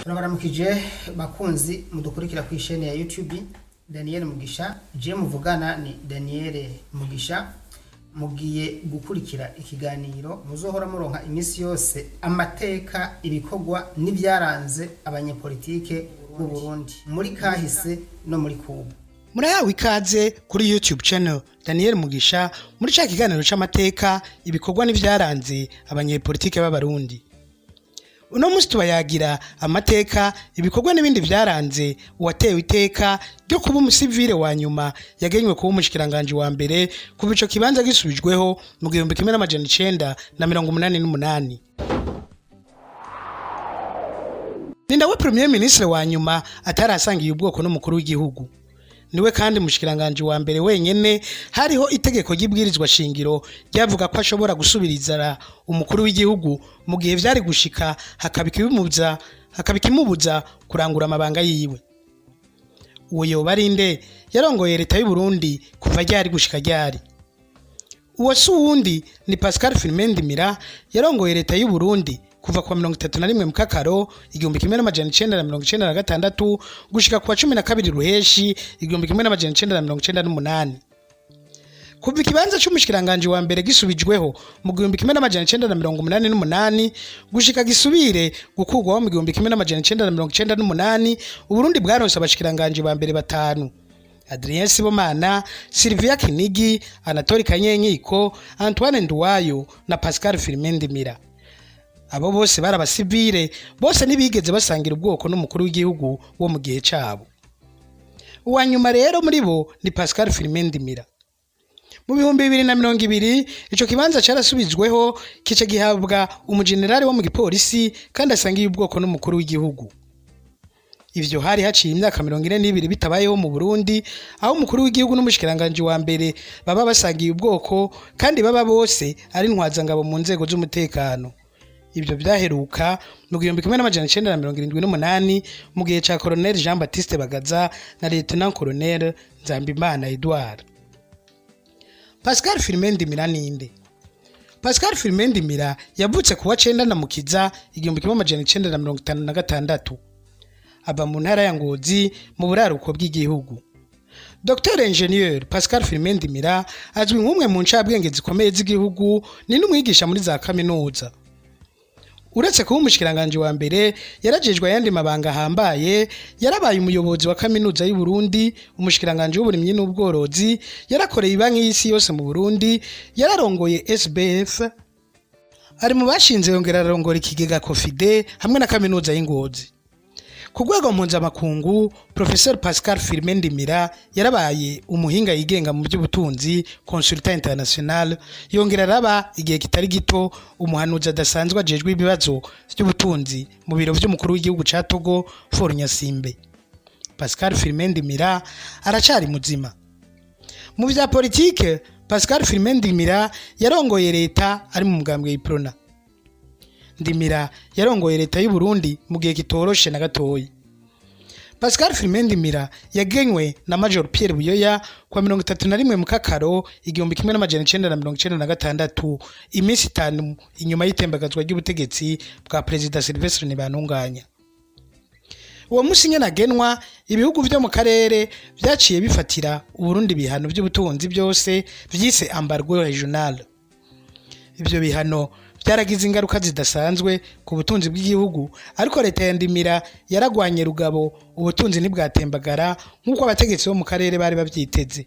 Turabaramukije bakunzi mudukurikira ku ishene ya YouTube Daniel Mugisha. Je muvugana ni Daniel Mugisha. Mugiye gukurikira ikiganiro muzohora muronka imisi yose amateka ibikorwa n'ibyaranze abanyepolitike mu Burundi muri kahise no muri kubu. Murayawe ikaze kuri YouTube channel Daniel Mugisha muri ca kiganiro c'amateka ibikorwa n'ivyaranze abanyepolitike b'abarundi. Uno musi tubayagira amateka ibikorwa n'ibindi vyaranze uwatewe iteka ryo kuba umusivile wa nyuma yagenywe kuba umushikiranganje wa mbere kuva ico kibanza gisubijweho mu 1988. Nindawe premier ministre wa nyuma atarasangiye ubwoko n'umukuru w'igihugu. Niwe kandi mushikiranganje wa mbere wenyene hariho itegeko ry'ibwirizwa shingiro ryavuga ko ashobora gusubiriza umukuru w'igihugu mu gihe vyari gushika hakabikimubuza kurangura amabanga yiwe. Uwo yobarinde yarongoye leta y'u Burundi kuva ryari gushika ryari. Uwo suwundi ni Pascal Ndimira yarongoye leta y'u Burundi kuva kwa 31 mukakaro 1996 gushika kwa 12 ruheshi 1998. Kuva ikibanza c'umushikiranganje wa mbere gisubijweho mu 1988 gushika gisubire gukugwaho mu 1998 Uburundi bwaronse abashikiranganje ba mbere batanu: Adrien Sibomana, Sylvia Kinigi, Anatole Kanyenkiko, Antoine Nduwayo na Pascal Ndimira. Abo bose barabasivile bose nibigeze basangira ubwoko n'umukuru w'igihugu wo mu gihe cabo. Uwanyuma rero muri bo ni Pascal Ndimira. Mu 2020 ico kibanza carasubizweho kice gihabwa umugenerali wo mu gipolisi kandi asangiye ubwoko n'umukuru w'igihugu. Ivyo hari haciye imyaka 42 bitabayeho mu Burundi aho umukuru w'igihugu n'umushikiranganje wa mbere baba basangiye ubwoko kandi baba bose ari ntwazangabo mu nzego z'umutekano. Ibyo byaheruka mu 1978 mu gihe ca Colonel Jean Baptiste Bagaza na Lieutenant Colonel Nzambimana Edouard. Pascal Ndimira ninde? Pascal Ndimira yavutse kuwa 9 na Mukiza 1956. Aba mu ntara ya Ngozi mu buraruko bw'igihugu. Dr. Ingenieur Pascal Ndimira azwi nk'umwe mu ncabwenge zikomeye z'igihugu ni n'umwigisha muri za kaminuza. Uretse kuba umushikiranganje wa mbere yarajejwe yandi mabanga hambaye, yarabaye umuyobozi wa kaminuza y'u Burundi, umushikiranganje w'uburimyi n'ubworozi, yarakoreye ibanki y'isi yose mu Burundi, yararongoye SBF, ari mu bashinze yongera arongora ikigega Cofide hamwe na kaminuza y'Ingozi. Ku rwego mpuzamakungu, Professor Pascal Ndimira yarabaye umuhinga yigenga mu by'ubutunzi, consultant international, yongera araba igihe kitari gito umuhanuzi adasanzwe ajejwe ibibazo by'ubutunzi mu biro by'umukuru w'igihugu ca Togo, Faure Nyasimbe. Pascal Ndimira aracari muzima. Mu vya politike, Pascal Ndimira yarongoye leta ari mu mugambwe y'Iprona. Ndimira yarongoye leta y'u Burundi mu gihe kitoroshe na gatoyi. Pascal Ndimira yagenywe na Major Pierre Buyoya kwa 31 mukakaro 1996 imisi 5 inyuma y'itembagazwa ry'ubutegetsi bwa President Sylvestre Ntibantunganya. Uwo musi nyene agenwa ibihugu byo mu karere vyaciye bifatira Uburundi bihano by'ubutunzi byose vyise embargo regional. Ibyo bihano byaragize ingaruka zidasanzwe ku butunzi bw'igihugu, ariko leta ya Ndimira yaragwanye rugabo ubutunzi ntibwatembagara nk'uko abategetsi bo mu karere bari bavyiteze.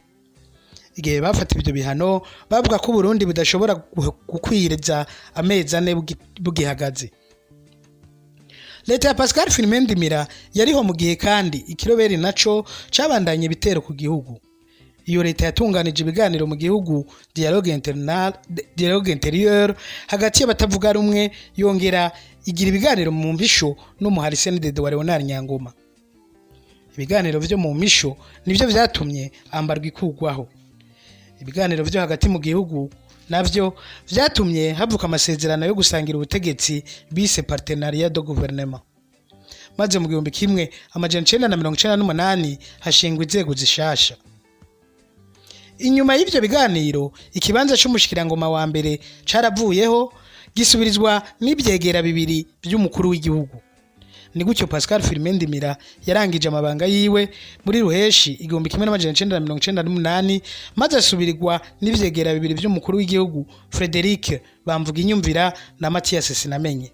Igihe bafata ibyo bihano bavuga ko Burundi budashobora gukwiriza amezi 4 bugihagaze. Leta ya Pascal Ndimira yariho mu gihe kandi ikiroberi naco cabandanye bitero ku gihugu. Iyo leta yatunganije ibiganiro mu gihugu dialogue intérieur hagati y'abatavuga rumwe, yongera igira ibiganiro mu mbisho no mu Harisene de Leonard Nyangoma. Ibiganiro byo mu mbisho nivyo vyatumye ambarwa ikugwaho. Ibiganiro byo hagati mu gihugu navyo vyatumye havuka amasezerano yo gusangira ubutegetsi bise partenariat de gouvernement. Maze mu 1998 hashingwa inzego zishasha. Inyuma y'ivyo biganiro ikibanza c'umushikirangoma wa mbere caravuyeho gisubirizwa n'ibyegera bibiri by'umukuru w'igihugu. ni gutyo Pascal Firmin Ndimira yarangije amabanga yiwe muri ruheshi 1998 maze asubirirwa n'ivyegera bibiri vy'umukuru w'igihugu Frederic Bamvuga Inyumvira na Mathias Sinamenye.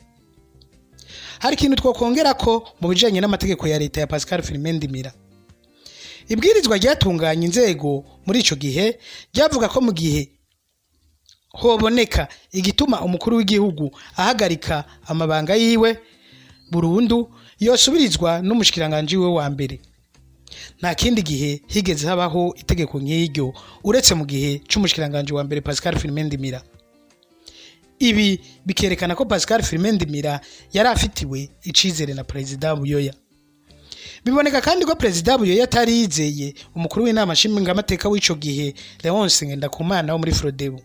Hari ikintu twokongera ko mu bijanye n'amategeko ya leta ya Pascal Firmin Ndimira. Ibwirizwa ryatunganya inzego muri ico gihe ryavuga ko mu gihe hoboneka igituma umukuru w'igihugu ahagarika amabanga yiwe burundu yosubirizwa n'umushikiranganje we wa mbere. Nta kindi gihe higeze habaho itegeko nk'iryo uretse mu gihe c'umushikiranganje wa mbere Pascal Firmin Ndimira. Ibi bikerekana ko Pascal Firmin Ndimira yari afitiwe icizere na President Buyoya. Biboneka kandi ko President Buyoya atari yizeye umukuru w'inama nshingamateka w'ico gihe Leonce Ngendakumana wo muri Frodebu.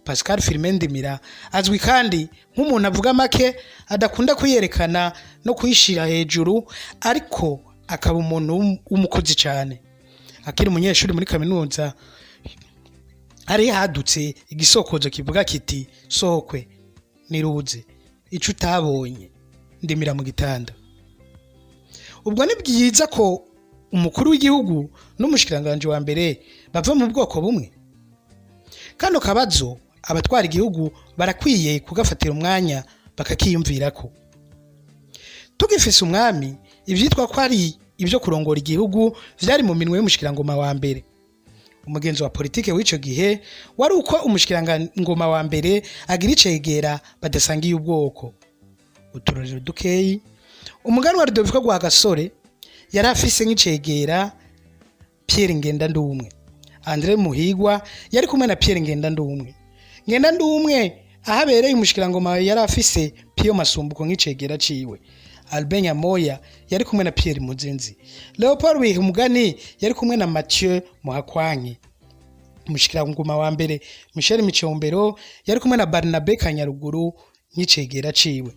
Pascal Firmin Ndimira azwi kandi nk'umuntu avuga make adakunda kuyerekana no kuyishira hejuru, ariko akaba umuntu w'umukozi cyane. Akiri umunyeshuri muri kaminuza ari hadutse igisokozo kivuga kiti sokwe niruze ico utabonye Ndimira mu gitanda. Ubwo ni byiza ko umukuru w'igihugu n'umushikiranganje wa mbere bava mu bwoko bumwe. Kano kabazo abatwara igihugu barakwiye kugafatira umwanya bakakiyumvirako. Tugifise umwami ivyitwa ko ari ibyo kurongora igihugu vyari mu minwe y'umushikirangoma wa mbere. Umugenzi wa politike w'ico gihe wari uko umushikirangoma wa mbere agira icegera badasangiye ubwoko. Uturorero dukeyi, umugani wa Rudoviko Rwagasore yari afise nk'icegera Pierre Ngendandumwe. Andre Muhigwa yari kumwe na Pierre Ngendandumwe. Ngendandumwe ahabereye umushikirangoma yari afise Pio Masumbuko nk'icegera ciwe. Albert Nyamoya yari kumwe na Pierre Muzenzi. Leopold Bihumugani yari kumwe na Mathieu Muhakwanyi. Umushikirangoma wa mbere Michel Micombero yari kumwe na Barnabe Kanyaruguru nk'icegera ciwe.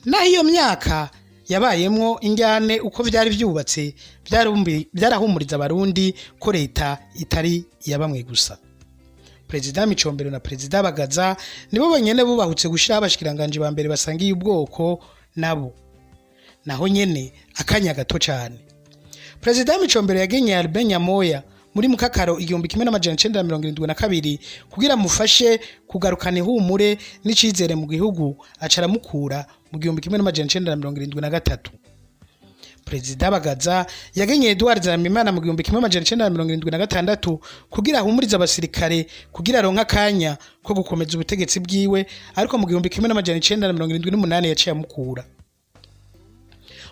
Na hiyo myaka yabayemwo injyane uko vyari vyubatse byarahumuriza abarundi ko leta itari yabamwe gusa. President Micombero na President Bagaza nibo bonyene bubahutse gushira abashikiranganje ba mbere basangiye ubwoko nabo. Naho nyene akanya gato cyane. President Micombero yagenye Albert Nyamoya muri mukakaro 1972 kugira mufashe kugarukana ihumure n'icizere mu gihugu acara mukura mu 1973. President Bagaza yagenye Edouard Zamimana mu 1976 kugira ahumuriza abasirikare kugira ronka kanya ko gukomeza ubutegetsi bwiwe, ariko mu 1978 yaciye amukura.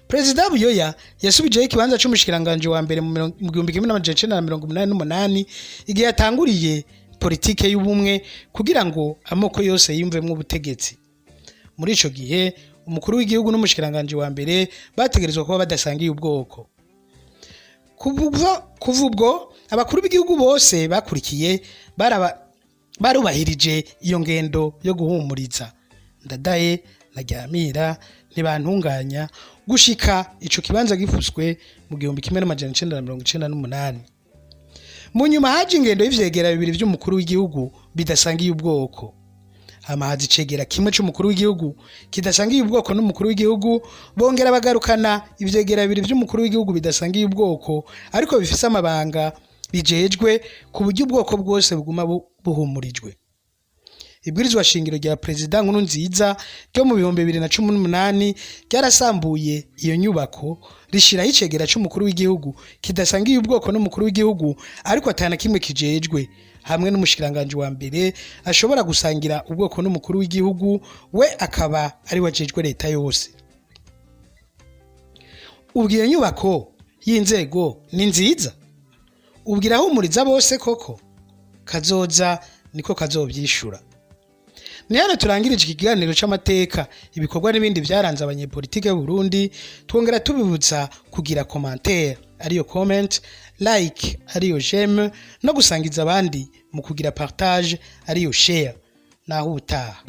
President Buyoya yasubijeho ikibanza c'umushikiranganje wa mbere mu 1988 igihe yatanguriye politike y'ubumwe kugira ngo amoko yose yimvemwe ubutegetsi. Muri ico gihe umukuru w'igihugu n'umushikiranganje wa mbere bategerezwa kuba badasangiye ubwoko. Kuva ubwo abakuru b'igihugu bose bakurikiye barubahirije iyo ngendo yo guhumuriza. Ndadaye na Ryamira ntibantunganya gushika ico kibanza gifuswe mu 1998. Mu nyuma haje ingendo y'ivyegera bibiri vy'umukuru w'igihugu bidasangiye ubwoko. Amahazi cegera kimwe c'umukuru w'igihugu kidasangiye ubwoko n'umukuru w'igihugu bongera bagarukana ivyegera bibiri vy'umukuru w'igihugu bidasangiye ubwoko, ariko bifise amabanga bijejwe ku buryo ubwoko bwose buguma buhumurijwe. Ibwirizwa shingiro rya President Nkurunziza ryo mu 2018 ryarasambuye iyo nyubako rishiraho icegera c'umukuru w'igihugu kidasangiye ubwoko n'umukuru w'igihugu, ariko atana kimwe kijejwe, hamwe n'umushikiranganje wa mbere ashobora gusangira ubwoko n'umukuru w'igihugu, we akaba ari wajejwe leta yose. Ubwiye nyubako y'inzego ni nziza, ubwira humuriza bose koko, kazoza niko kazovyishura. Ni hano turangirije ikiganiro c'amateka, ibikorwa n'ibindi byaranze abanyepolitike y'u Burundi. Twongera tubibutsa kugira commentaire ariyo comment, like ariyo j'aime, no gusangiza abandi mu kugira partage ariyo share. Naho utaha.